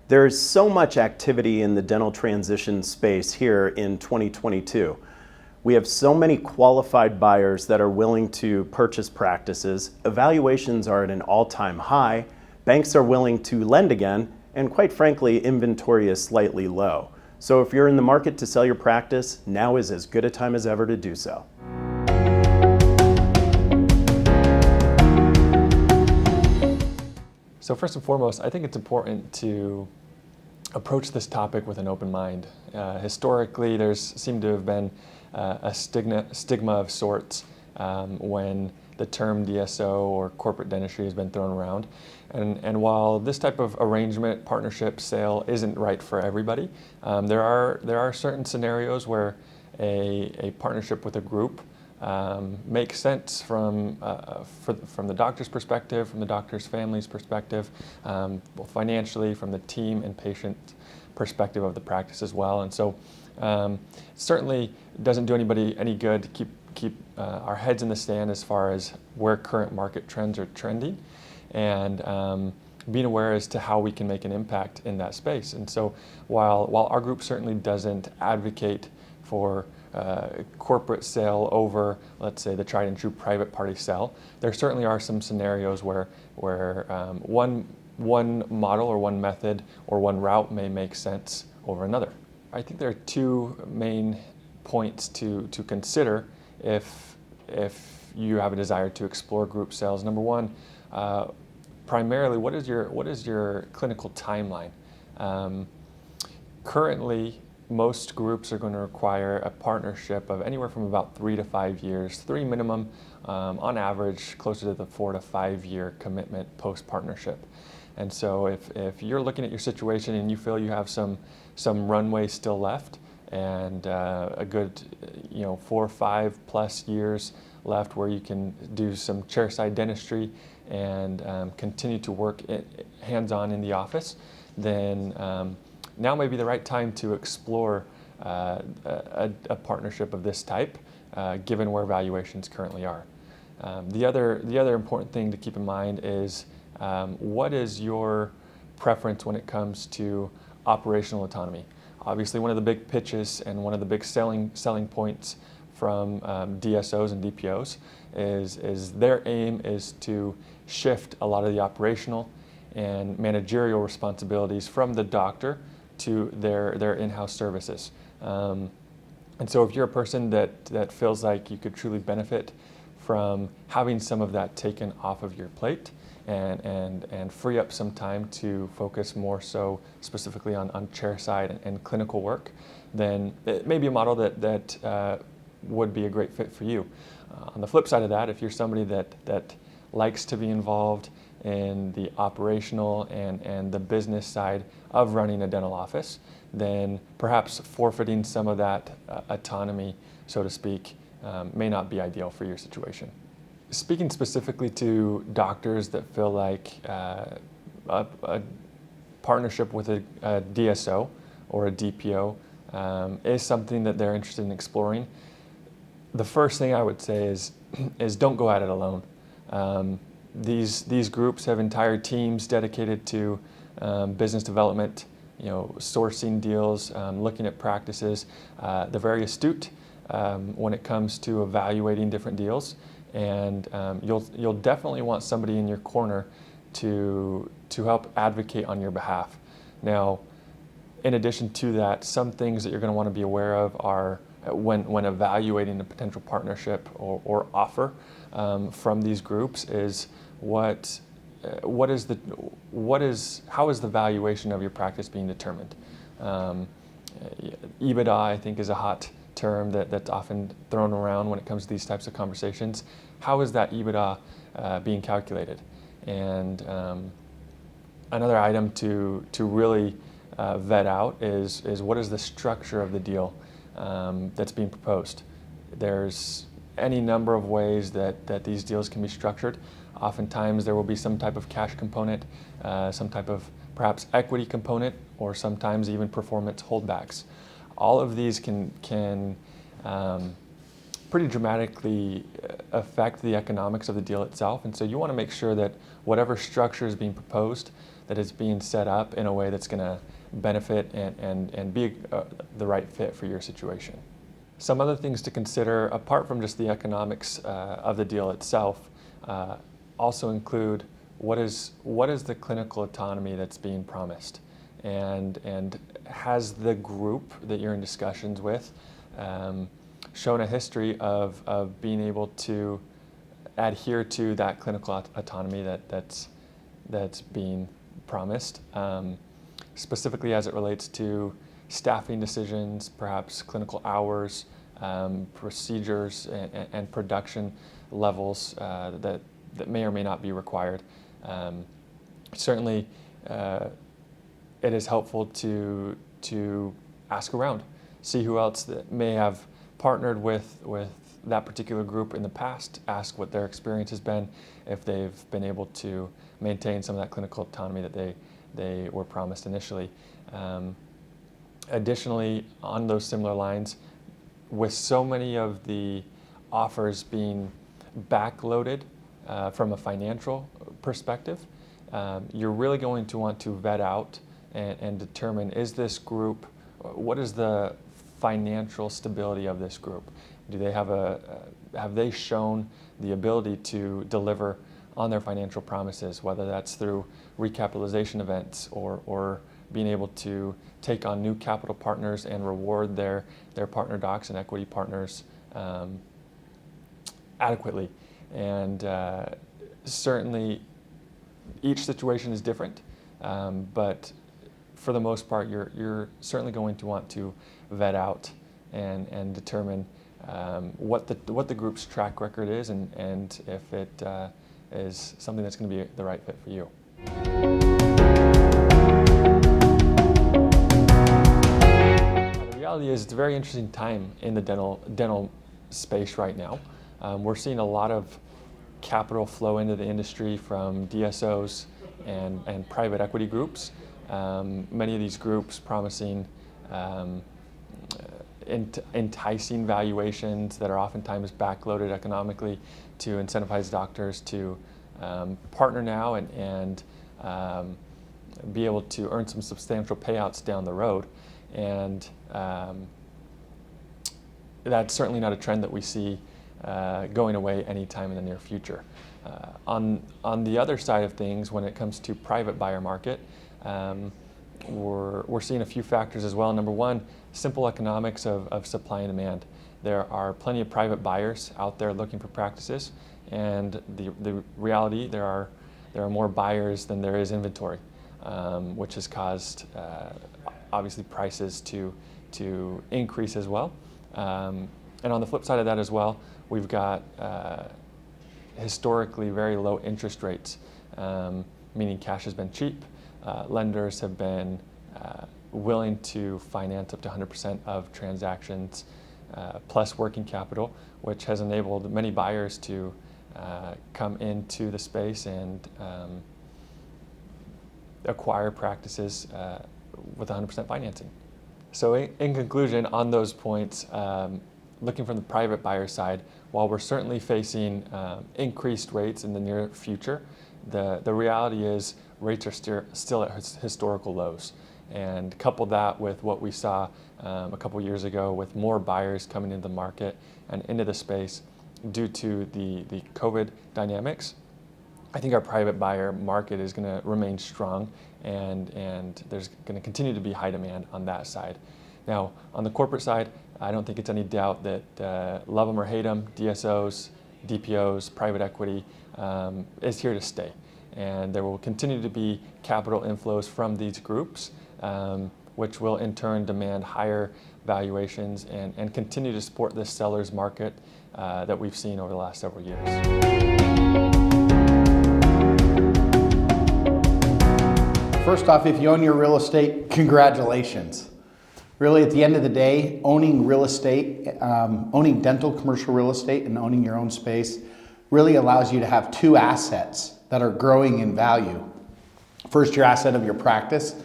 There is so much activity in the dental transition space here in 2022. We have so many qualified buyers that are willing to purchase practices. Evaluations are at an all-time high. Banks are willing to lend again, and quite frankly, inventory is slightly low. So if you're in the market to sell your practice, now is as good a time as ever to do so. So first and foremost, I think it's important to approach this topic with an open mind. Historically, there's seemed to have been a stigma of sorts when the term DSO or corporate dentistry has been thrown around. And while this type of arrangement, partnership, sale isn't right for everybody, there are certain scenarios where a partnership with a group makes sense from the doctor's perspective, from the doctor's family's perspective, both financially, from the team and patient perspective of the practice as well. And so certainly doesn't do anybody any good to keep our heads in the sand as far as where current market trends are trending, and being aware as to how we can make an impact in that space. And so while our group certainly doesn't advocate for corporate sale over, let's say, the tried and true private party sale, there certainly are some scenarios where one model or one method or one route may make sense over another. I think there are two main points to consider if you have a desire to explore group sales. Number one, primarily, what is your clinical timeline? Currently, most groups are going to require a partnership of anywhere from about 3 to 5 years, 3 minimum, on average, closer to the 4 to 5 year commitment post-partnership. And so if you're looking at your situation and you feel you have some runway still left and a good 4 or 5 plus years left where you can do some chairside dentistry and continue to work hands-on in the office, then now may be the right time to explore a partnership of this type, given where valuations currently are. The other important thing to keep in mind is what is your preference when it comes to operational autonomy? Obviously, one of the big pitches and one of the big selling points from DSOs and DPOs is their aim is to shift a lot of the operational and managerial responsibilities from the doctor to their in-house services. And so if you're a person that feels like you could truly benefit from having some of that taken off of your plate and free up some time to focus more so specifically on chairside and clinical work, then it may be a model that would be a great fit for you. On the flip side of that, if you're somebody that likes to be involved in the operational and the business side of running a dental office, then perhaps forfeiting some of that autonomy, so to speak, may not be ideal for your situation. Speaking specifically to doctors that feel like a partnership with a DSO or a DPO is something that they're interested in exploring, the first thing I would say is don't go at it alone. These groups have entire teams dedicated to business development, sourcing deals, looking at practices. They're very astute when it comes to evaluating different deals, and you'll definitely want somebody in your corner to help advocate on your behalf. Now, in addition to that, some things that you're going to want to be aware of are when evaluating a potential partnership or offer from these groups is how is the valuation of your practice being determined? EBITDA, I think, is a hot term that's often thrown around when it comes to these types of conversations. How is that EBITDA being calculated? And another item to really vet out is what is the structure of the deal that's being proposed. There's any number of ways that these deals can be structured. Oftentimes there will be some type of cash component, some type of perhaps equity component, or sometimes even performance holdbacks. All of these can pretty dramatically affect the economics of the deal itself, and so you want to make sure that whatever structure is being proposed, that is being set up in a way that's going to benefit and be the right fit for your situation. Some other things to consider, apart from just the economics of the deal itself, also include what is the clinical autonomy that's being promised, and has the group that you're in discussions with shown a history of being able to adhere to that clinical autonomy that's being promised, specifically as it relates to staffing decisions, perhaps clinical hours, procedures, and production levels that may or may not be required. Certainly, it is helpful to ask around, see who else that may have partnered with that particular group in the past, ask what their experience has been, if they've been able to maintain some of that clinical autonomy that they were promised initially. Additionally, on those similar lines, with so many of the offers being backloaded from a financial perspective, you're really going to want to vet out and determine, is this group, what is the financial stability of this group? Do they have they shown the ability to deliver on their financial promises, whether that's through recapitalization events or being able to take on new capital partners and reward their partner docs and equity partners adequately. And certainly each situation is different, but for the most part, you're certainly going to want to vet out and determine what the group's track record is, and if it is something that's going to be the right fit for you. The reality is, it's a very interesting time in the dental space right now. We're seeing a lot of capital flow into the industry from DSOs and private equity groups. Many of these groups promising enticing valuations that are oftentimes backloaded economically to incentivize doctors to partner now and be able to earn some substantial payouts down the road. And that's certainly not a trend that we see going away anytime in the near future. On the other side of things, when it comes to private buyer market, we're seeing a few factors as well. Number one, simple economics of supply and demand. There are plenty of private buyers out there looking for practices, and the reality, there are more buyers than there is inventory, which has caused obviously prices to increase as well. And on the flip side of that as well, we've got historically very low interest rates, meaning cash has been cheap. Lenders have been willing to finance up to 100% of transactions plus working capital, which has enabled many buyers to come into the space and acquire practices with 100% financing. So in conclusion, on those points, looking from the private buyer side, while we're certainly facing increased rates in the near future, the reality is rates are still at historical lows. And couple that with what we saw a couple years ago with more buyers coming into the market and into the space due to the COVID dynamics, I think our private buyer market is going to remain strong, and there's going to continue to be high demand on that side. Now, on the corporate side, I don't think it's any doubt that love them or hate them, DSOs, DPOs, private equity is here to stay. And there will continue to be capital inflows from these groups, which will in turn demand higher valuations and continue to support this seller's market that we've seen over the last several years. First off, if you own your real estate, congratulations. Really, at the end of the day, owning real estate, owning dental commercial real estate and owning your own space really allows you to have two assets that are growing in value. First, your asset of your practice,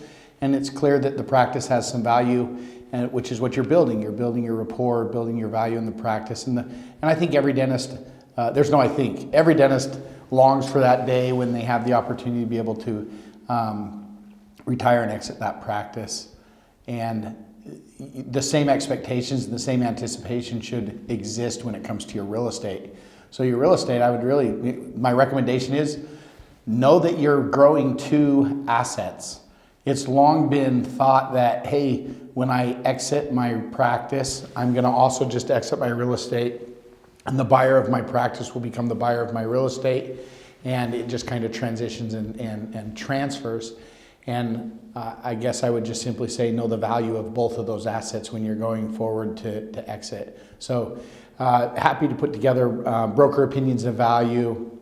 and it's clear that the practice has some value, which is what you're building. You're building your rapport, building your value in the practice. And I think every dentist, every dentist longs for that day when they have the opportunity to be able to retire and exit that practice. And the same expectations and the same anticipation should exist when it comes to your real estate. So your real estate, my recommendation is know that you're growing two assets. It's long been thought that, hey, when I exit my practice, I'm going to also just exit my real estate, and the buyer of my practice will become the buyer of my real estate, and it just kind of transitions and transfers. And I guess I would just simply say know the value of both of those assets when you're going forward to exit. So happy to put together broker opinions of value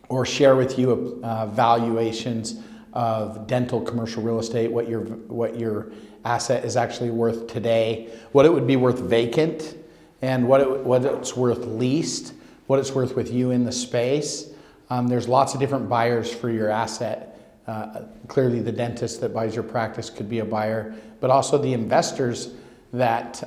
or share with you valuations of dental commercial real estate, what your asset is actually worth today, what it would be worth vacant, and what it's worth leased, what it's worth with you in the space. There's lots of different buyers for your asset. Clearly the dentist that buys your practice could be a buyer, but also the investors that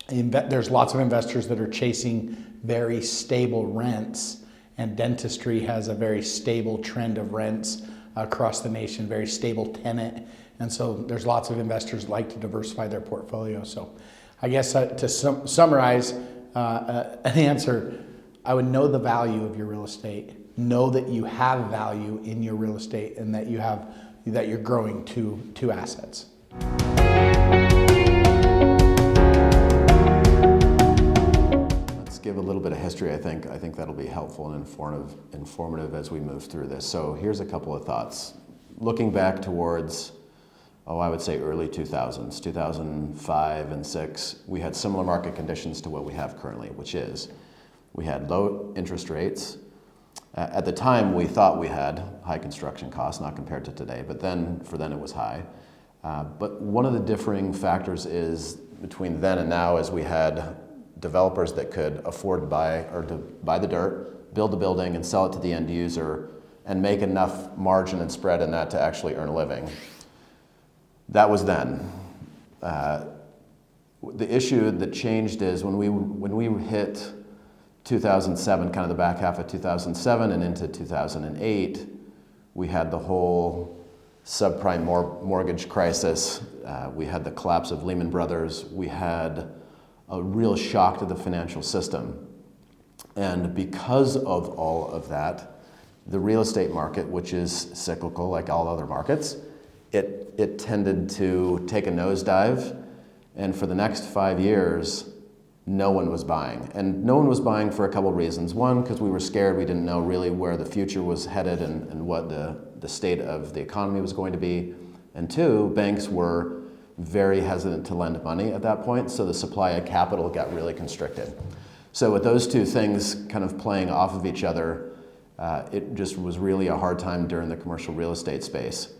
there's lots of investors that are chasing very stable rents, and dentistry has a very stable trend of rents across the nation, very stable tenant, and so there's lots of investors like to diversify their portfolio. So I guess to summarize an answer, I would know the value of your real estate. Know that you have value in your real estate and that you're growing two assets. Let's give a little bit of history. I think that'll be helpful and informative as we move through this. So here's a couple of thoughts. Looking back towards, I would say early 2000s, 2005 and 6, we had similar market conditions to what we have currently, which is we had low interest rates. At the time, we thought we had high construction costs, not compared to today, but for then it was high. But one of the differing factors is between then and now is we had developers that could afford to buy the dirt, build the building, and sell it to the end user, and make enough margin and spread in that to actually earn a living. That was then. The issue that changed is when we hit 2007, kind of the back half of 2007 and into 2008, we had the whole subprime mortgage crisis. We had the collapse of Lehman Brothers. We had a real shock to the financial system. And because of all of that, the real estate market, which is cyclical like all other markets, it tended to take a nosedive. And for the next 5 years, no one was buying. And no one was buying for a couple of reasons. One, because we were scared. We didn't know really where the future was headed and what the state of the economy was going to be. And two, banks were very hesitant to lend money at that point, so the supply of capital got really constricted. So with those two things kind of playing off of each other, it just was really a hard time during the commercial real estate space.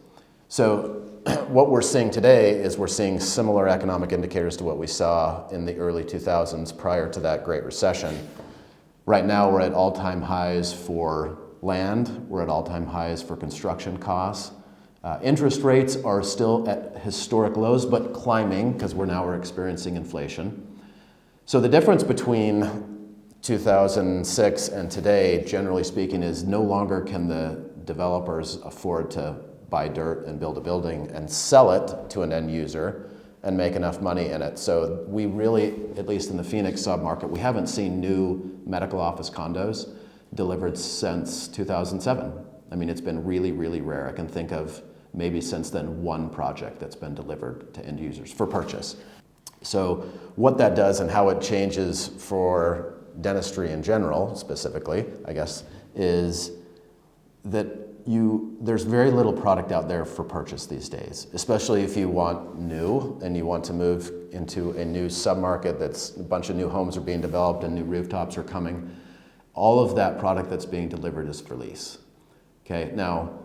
So what we're seeing today is we're seeing similar economic indicators to what we saw in the early 2000s prior to that Great Recession. Right now we're at all-time highs for land, we're at all-time highs for construction costs. Interest rates are still at historic lows, but climbing because we're experiencing inflation. So the difference between 2006 and today, generally speaking, is no longer can the developers afford to buy dirt and build a building and sell it to an end user and make enough money in it. So we really, at least in the Phoenix submarket, we haven't seen new medical office condos delivered since 2007. I mean, it's been really, really rare. I can think of maybe since then one project that's been delivered to end users for purchase. So what that does and how it changes for dentistry in general, specifically, I guess, is that there's very little product out there for purchase these days, especially if you want new and you want to move into a new submarket that's a bunch of new homes are being developed and new rooftops are coming. All of that product that's being delivered is for lease. Okay, now,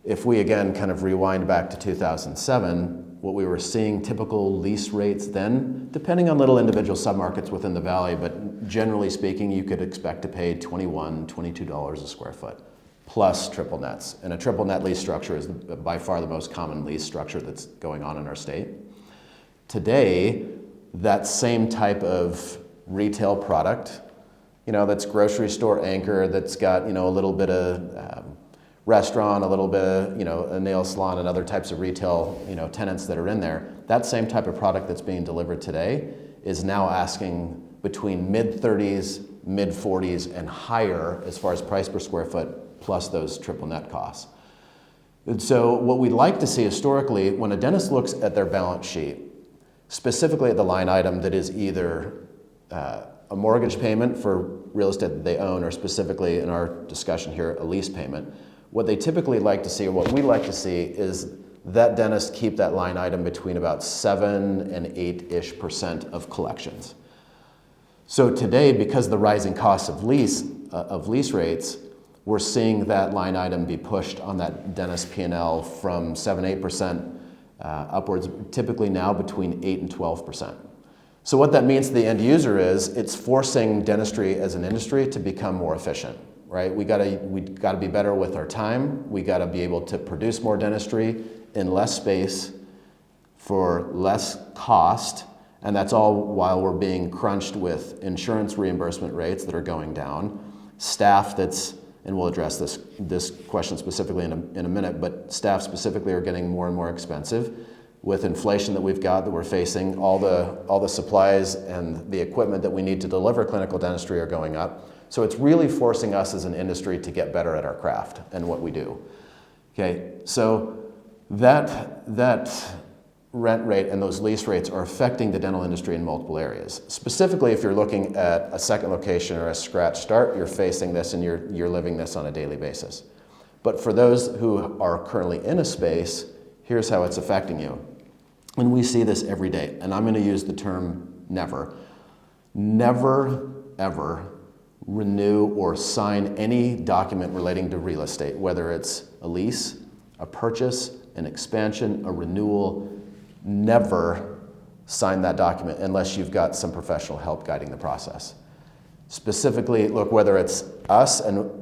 if we again kind of rewind back to 2007, what we were seeing typical lease rates then, depending on little individual submarkets within the valley, but generally speaking, you could expect to pay $21, $22 a square foot, plus triple nets. And a triple net lease structure is by far the most common lease structure that's going on in our state. Today, that same type of retail product, that's grocery store anchor, that's got, a little bit of restaurant, a little bit of, a nail salon and other types of retail, tenants that are in there. That same type of product that's being delivered today is now asking between mid-30s, mid-40s, and higher as far as price per square foot, plus those triple net costs. And so what we'd like to see historically, when a dentist looks at their balance sheet, specifically at the line item that is either a mortgage payment for real estate that they own, or specifically in our discussion here, a lease payment, what they typically like to see, or what we like to see, is that dentist keep that line item between about 7 and 8-ish% of collections. So today, because of the rising costs of lease rates, we're seeing that line item be pushed on that dentist P&L from 7-8% upwards, typically now between 8 and 12%. So what that means to the end user is it's forcing dentistry as an industry to become more efficient, right? We gotta be better with our time. We gotta be able to produce more dentistry in less space for less cost, and that's all while we're being crunched with insurance reimbursement rates that are going down, staff that's, and we'll address this question specifically in a minute, but staff specifically are getting more and more expensive. With inflation that we're facing, all the supplies and the equipment that we need to deliver clinical dentistry are going up. So it's really forcing us as an industry to get better at our craft and what we do. Okay, so that rent rate and those lease rates are affecting the dental industry in multiple areas. Specifically, if you're looking at a second location or a scratch start, you're facing this and you're living this on a daily basis. But for those who are currently in a space, here's how it's affecting you. And we see this every day, and I'm going to use the term never. Never, ever renew or sign any document relating to real estate, whether it's a lease, a purchase, an expansion, a renewal. Never sign that document unless you've got some professional help guiding the process. Specifically, look, whether it's us and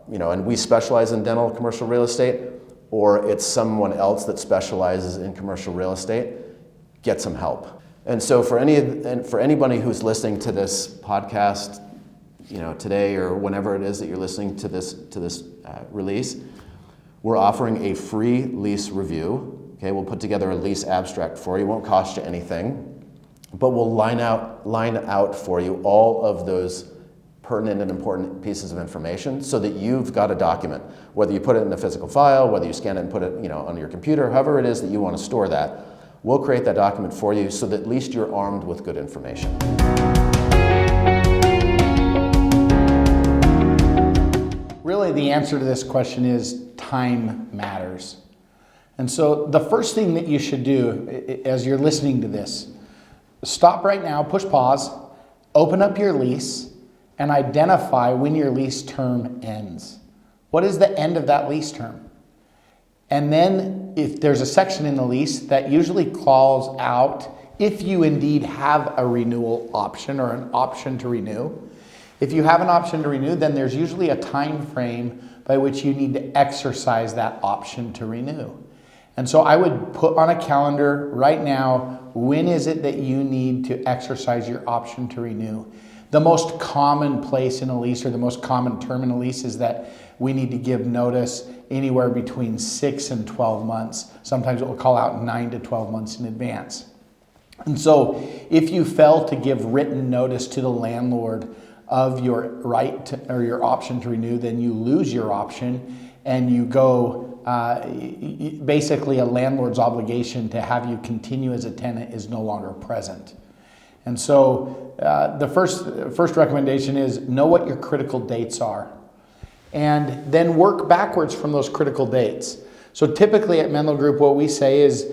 we specialize in dental commercial real estate, or it's someone else that specializes in commercial real estate, get some help. And so for anybody who's listening to this podcast, today or whenever it is that you're listening to this release, we're offering a free lease review. Okay, we'll put together a lease abstract for you. It won't cost you anything, but we'll line out for you all of those pertinent and important pieces of information so that you've got a document, whether you put it in a physical file, whether you scan it and put it on your computer, however it is that you want to store that. We'll create that document for you so that at least you're armed with good information. Really, the answer to this question is time matters. And so the first thing that you should do as you're listening to this, stop right now, push pause, open up your lease, and identify when your lease term ends. What is the end of that lease term? And then if there's a section in the lease that usually calls out if you indeed have a renewal option or an option to renew. If you have an option to renew, then there's usually a time frame by which you need to exercise that option to renew. And so I would put on a calendar right now, when is it that you need to exercise your option to renew? The most common place in a lease, or the most common term in a lease, is that we need to give notice anywhere between 6 and 12 months. Sometimes it will call out 9 to 12 months in advance. And so if you fail to give written notice to the landlord of your right to, or your option to renew, then you lose your option and you go, basically a landlord's obligation to have you continue as a tenant is no longer present. And so the first recommendation is know what your critical dates are, and then work backwards from those critical dates. So typically at Menlo Group, what we say is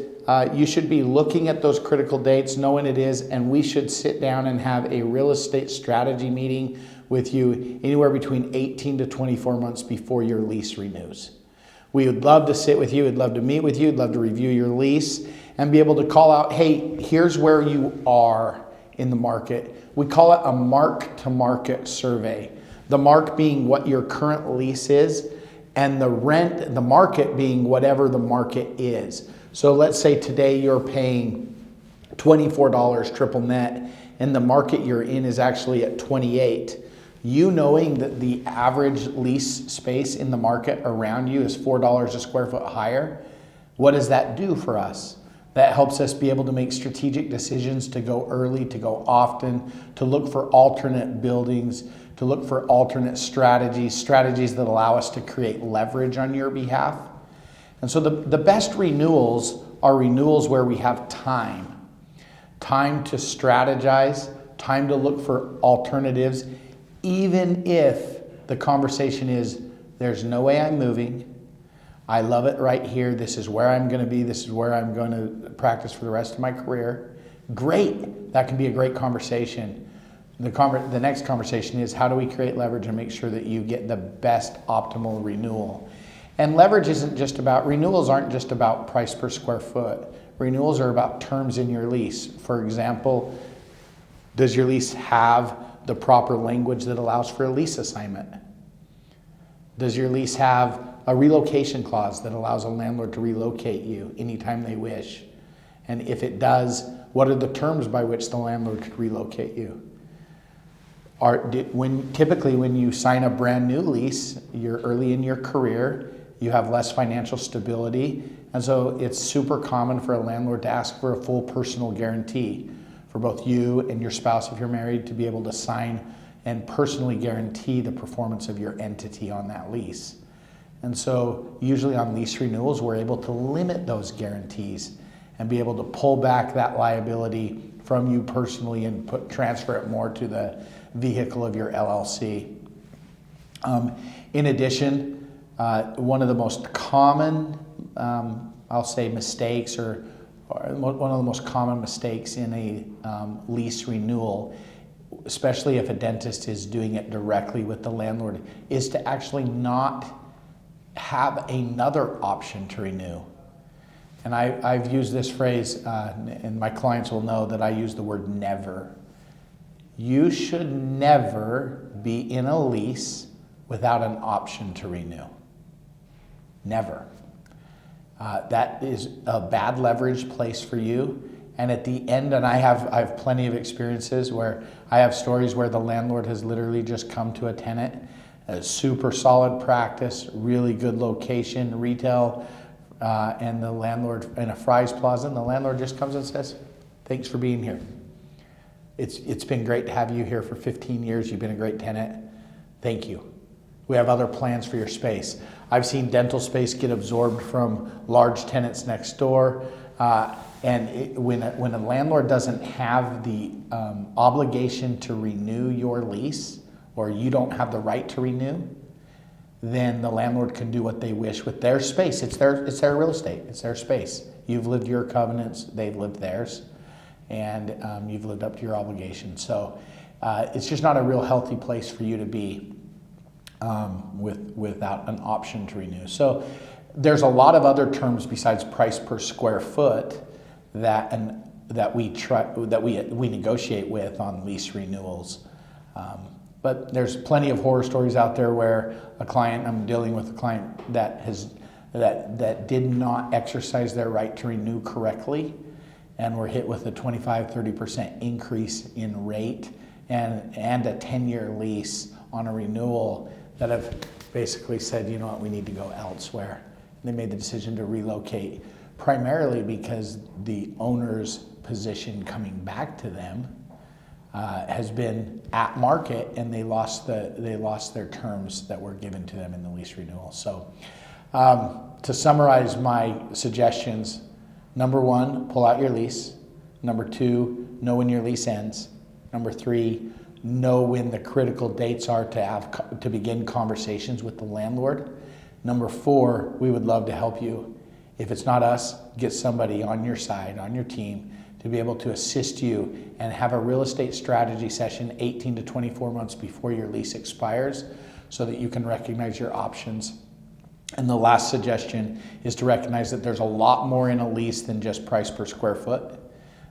you should be looking at those critical dates, know when it is, and we should sit down and have a real estate strategy meeting with you anywhere between 18 to 24 months before your lease renews. We would love to sit with you, we'd love to meet with you, we'd love to review your lease and be able to call out, hey, here's where you are in the market. We call it a mark-to-market survey. The mark being what your current lease is, and the rent, the market being whatever the market is. So let's say today you're paying $24 triple net, and the market you're in is actually at $28. You knowing that the average lease space in the market around you is $4 a square foot higher, what does that do for us? That helps us be able to make strategic decisions to go early, to go often, to look for alternate buildings, to look for alternate strategies that allow us to create leverage on your behalf. And so the best renewals are renewals where we have time to strategize, time to look for alternatives, even if the conversation is, there's no way I'm moving, I love it right here, this is where I'm going to be, this is where I'm going to practice for the rest of my career. Great, that can be a great conversation. The next conversation is, how do we create leverage and make sure that you get the best optimal renewal? And leverage renewals aren't just about price per square foot. Renewals are about terms in your lease. For example, does your lease have the proper language that allows for a lease assignment? Does your lease have a relocation clause that allows a landlord to relocate you anytime they wish? And if it does, what are the terms by which the landlord could relocate you? Typically when you sign a brand new lease, you're early in your career, you have less financial stability, and so it's super common for a landlord to ask for a full personal guarantee for both you and your spouse, if you're married, to be able to sign and personally guarantee the performance of your entity on that lease. And so usually on lease renewals, we're able to limit those guarantees and be able to pull back that liability from you personally and transfer it more to the vehicle of your LLC. In addition, one of the most common, I'll say mistakes, or one of the most common mistakes in a lease renewal, especially if a dentist is doing it directly with the landlord, is to actually not have another option to renew. And I've used this phrase, and my clients will know that I use the word never. You should never be in a lease without an option to renew. Never. That is a bad leverage place for you. And at the end, and I have plenty of experiences where I have stories where the landlord has literally just come to a tenant, a super solid practice, really good location, retail, and the landlord in a Fry's Plaza, and the landlord just comes and says, "Thanks for being here. It's been great to have you here for 15 years. You've been a great tenant. Thank you. We have other plans for your space." I've seen dental space get absorbed from large tenants next door. When a landlord doesn't have the obligation to renew your lease, or you don't have the right to renew, then the landlord can do what they wish with their space. It's their real estate. It's their space. You've lived your covenants. They've lived theirs. And you've lived up to your obligations. So it's just not a real healthy place for you to be without an option to renew. So there's a lot of other terms besides price per square foot that we negotiate with on lease renewals. But there's plenty of horror stories out there where I'm dealing with a client that did not exercise their right to renew correctly, and were hit with a 25-30% increase in rate and a 10-year lease on a renewal, that have basically said, you know what, we need to go elsewhere. And they made the decision to relocate, primarily because the owner's position coming back to them has been at market, and they lost their terms that were given to them in the lease renewal. So to summarize my suggestions, number 1, pull out your lease. Number 2, know when your lease ends. Number 3, know when the critical dates are to begin conversations with the landlord. Number 4, we would love to help you. If it's not us, get somebody on your side, on your team, to be able to assist you and have a real estate strategy session 18 to 24 months before your lease expires, so that you can recognize your options. And the last suggestion is to recognize that there's a lot more in a lease than just price per square foot.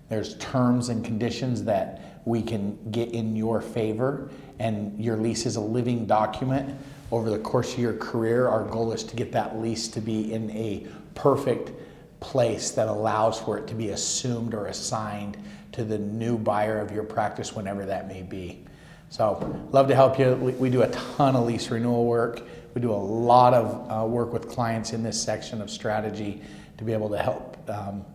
There's terms and conditions that we can get in your favor, and your lease is a living document. Over the course of your career, our goal is to get that lease to be in a perfect place that allows for it to be assumed or assigned to the new buyer of your practice, whenever that may be. So love to help you. We do a ton of lease renewal work. We do a lot of work with clients in this section of strategy to be able to help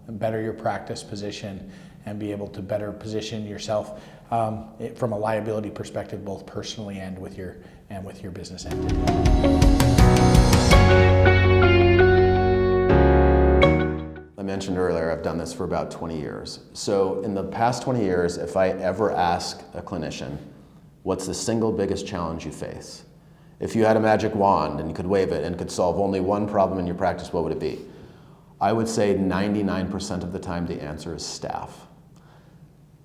better your practice position and be able to better position yourself from a liability perspective, both personally and with your business entity. I mentioned earlier, I've done this for about 20 years. So in the past 20 years, if I ever ask a clinician, what's the single biggest challenge you face? If you had a magic wand and you could wave it and could solve only one problem in your practice, what would it be? I would say 99% of the time the answer is staff.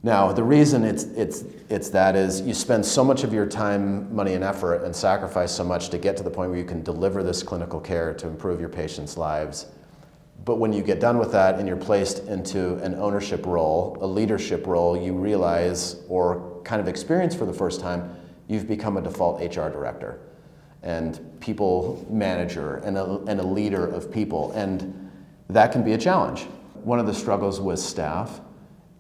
Now, the reason it's that is you spend so much of your time, money, and effort and sacrifice so much to get to the point where you can deliver this clinical care to improve your patients' lives. But when you get done with that and you're placed into an ownership role, a leadership role, you realize or kind of experience for the first time, you've become a default HR director and people manager and a leader of people. And that can be a challenge. One of the struggles with staff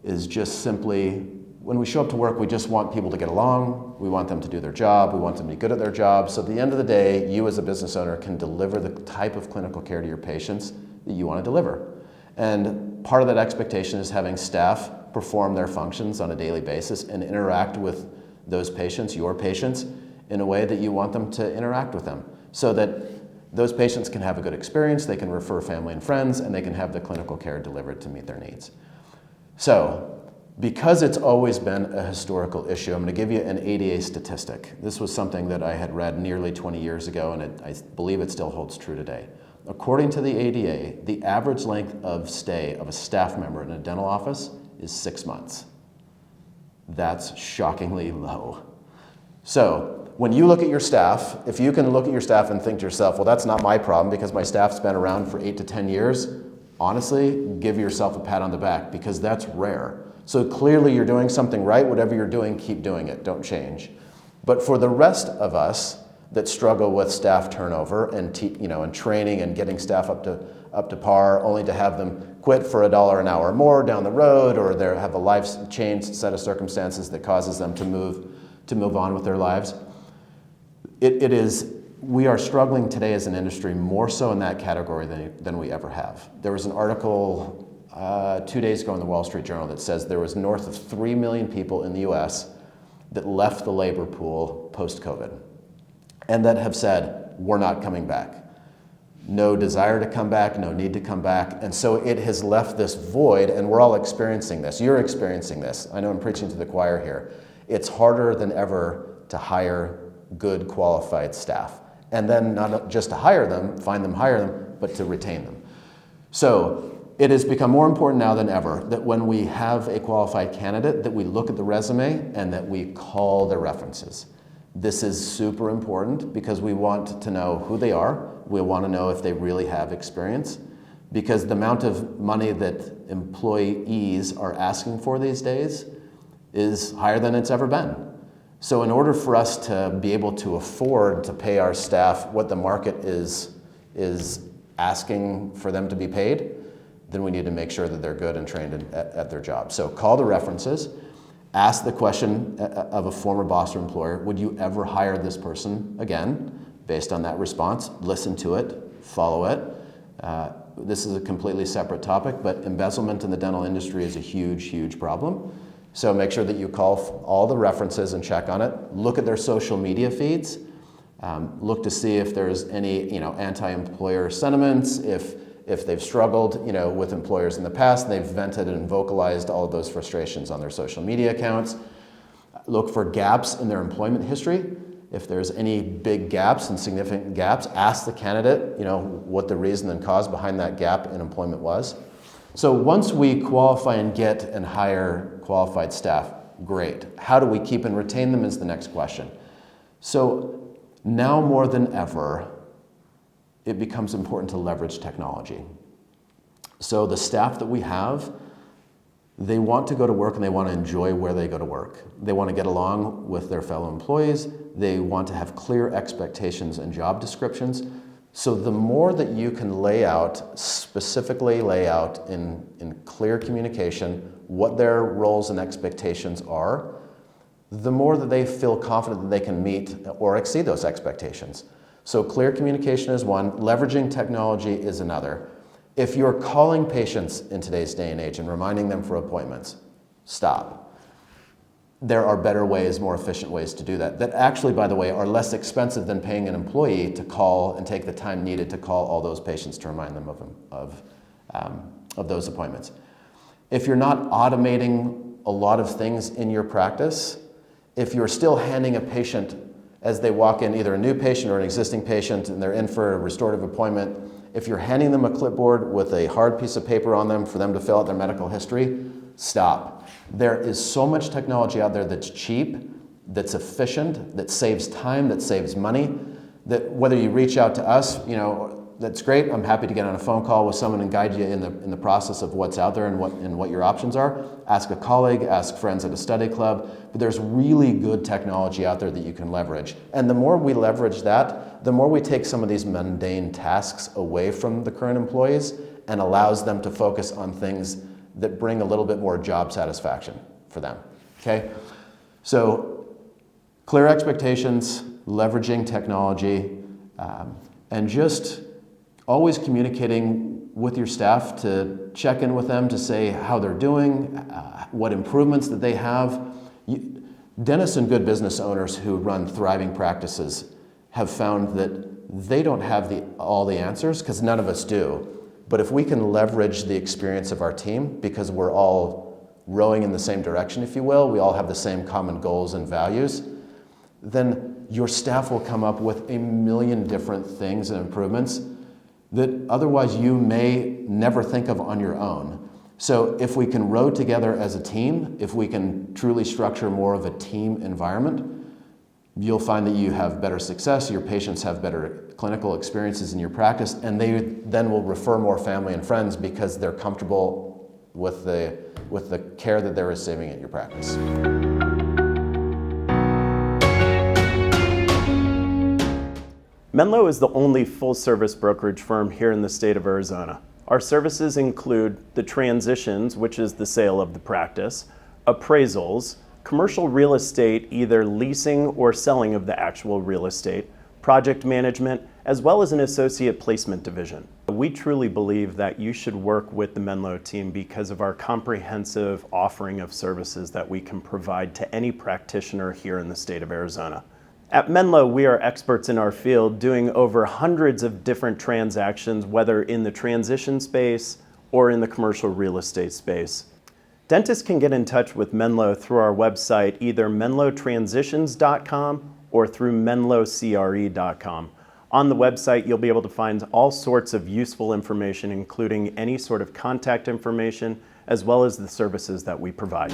is just simply, when we show up to work, we just want people to get along, we want them to do their job, we want them to be good at their job. So at the end of the day, you as a business owner can deliver the type of clinical care to your patients that you want to deliver. And part of that expectation is having staff perform their functions on a daily basis and interact with those patients, your patients, in a way that you want them to interact with them, so that those patients can have a good experience, they can refer family and friends, and they can have the clinical care delivered to meet their needs. So, because it's always been a historical issue, I'm going to give you an ADA statistic. This was something that I had read nearly 20 years ago, and I believe it still holds true today. According to the ADA, the average length of stay of a staff member in a dental office is 6 months. That's shockingly low. So, when you look at your staff, if you can look at your staff and think to yourself, well, that's not my problem because my staff's been around for 8 to 10 years, honestly, give yourself a pat on the back because that's rare. So clearly you're doing something right. Whatever you're doing, keep doing it. Don't change. But for the rest of us that struggle with staff turnover and and training and getting staff up to par, only to have them quit for $1 an hour more down the road, or they have a life change set of circumstances that causes them to move on with their lives. We are struggling today as an industry more so in that category than we ever have. There was an article 2 days ago in the Wall Street Journal that says there was north of 3 million people in the US that left the labor pool post-COVID and that have said, we're not coming back. No desire to come back, no need to come back. And so it has left this void, and we're all experiencing this. You're experiencing this. I know I'm preaching to the choir here. It's harder than ever to hire good, qualified staff. And then not just to hire them, hire them, but to retain them. So it has become more important now than ever that when we have a qualified candidate, that we look at the resume and that we call their references. This is super important because we want to know who they are. We want to know if they really have experience, because the amount of money that employees are asking for these days is higher than it's ever been. So in order for us to be able to afford to pay our staff what the market is asking for them to be paid, then we need to make sure that they're good and trained at their job. So call the references, ask the question of a former boss or employer, would you ever hire this person again? Based on that response, listen to it, follow it. This is a completely separate topic, but embezzlement in the dental industry is a huge, huge problem. So make sure that you call all the references and check on it. Look at their social media feeds. Look to see if there's any anti-employer sentiments, if they've struggled with employers in the past, and they've vented and vocalized all of those frustrations on their social media accounts. Look for gaps in their employment history. If there's any big gaps and significant gaps, ask the candidate what the reason and cause behind that gap in employment was. So once we qualify and get and hire qualified staff, great. How do we keep and retain them is the next question. So now more than ever, it becomes important to leverage technology. So the staff that we have, they want to go to work and they want to enjoy where they go to work. They want to get along with their fellow employees. They want to have clear expectations and job descriptions. So the more that you can specifically lay out in clear communication what their roles and expectations are, the more that they feel confident that they can meet or exceed those expectations. So clear communication is one, leveraging technology is another. If you're calling patients in today's day and age and reminding them for appointments, stop. There are better ways, more efficient ways to do that. That actually, by the way, are less expensive than paying an employee to call and take the time needed to call all those patients to remind them of those appointments. If you're not automating a lot of things in your practice, if you're still handing a patient as they walk in, either a new patient or an existing patient, and they're in for a restorative appointment, if you're handing them a clipboard with a hard piece of paper on them for them to fill out their medical history, stop. There is so much technology out there that's cheap, that's efficient, that saves time, that saves money, that whether you reach out to us, that's great. I'm happy to get on a phone call with someone and guide you in the process of what's out there and what your options are. Ask a colleague, ask friends at a study club. But there's really good technology out there that you can leverage. And the more we leverage that, the more we take some of these mundane tasks away from the current employees and allows them to focus on things that bring a little bit more job satisfaction for them. Okay? So clear expectations, leveraging technology, and just always communicating with your staff to check in with them to say how they're doing, what improvements that they have. Dentists and good business owners who run thriving practices have found that they don't have all the answers, because none of us do. But if we can leverage the experience of our team, because we're all rowing in the same direction, if you will, we all have the same common goals and values, then your staff will come up with a million different things and improvements that otherwise you may never think of on your own. So if we can row together as a team, if we can truly structure more of a team environment, you'll find that you have better success, your patients have better clinical experiences in your practice, and they then will refer more family and friends because they're comfortable with the care that they're receiving at your practice. Menlo is the only full-service brokerage firm here in the state of Arizona. Our services include the transitions, which is the sale of the practice, appraisals, commercial real estate, either leasing or selling of the actual real estate, project management, as well as an associate placement division. We truly believe that you should work with the Menlo team because of our comprehensive offering of services that we can provide to any practitioner here in the state of Arizona. At Menlo, we are experts in our field, doing over hundreds of different transactions, whether in the transition space or in the commercial real estate space. Dentists can get in touch with Menlo through our website, either menlotransitions.com or through menlocre.com. On the website, you'll be able to find all sorts of useful information, including any sort of contact information, as well as the services that we provide.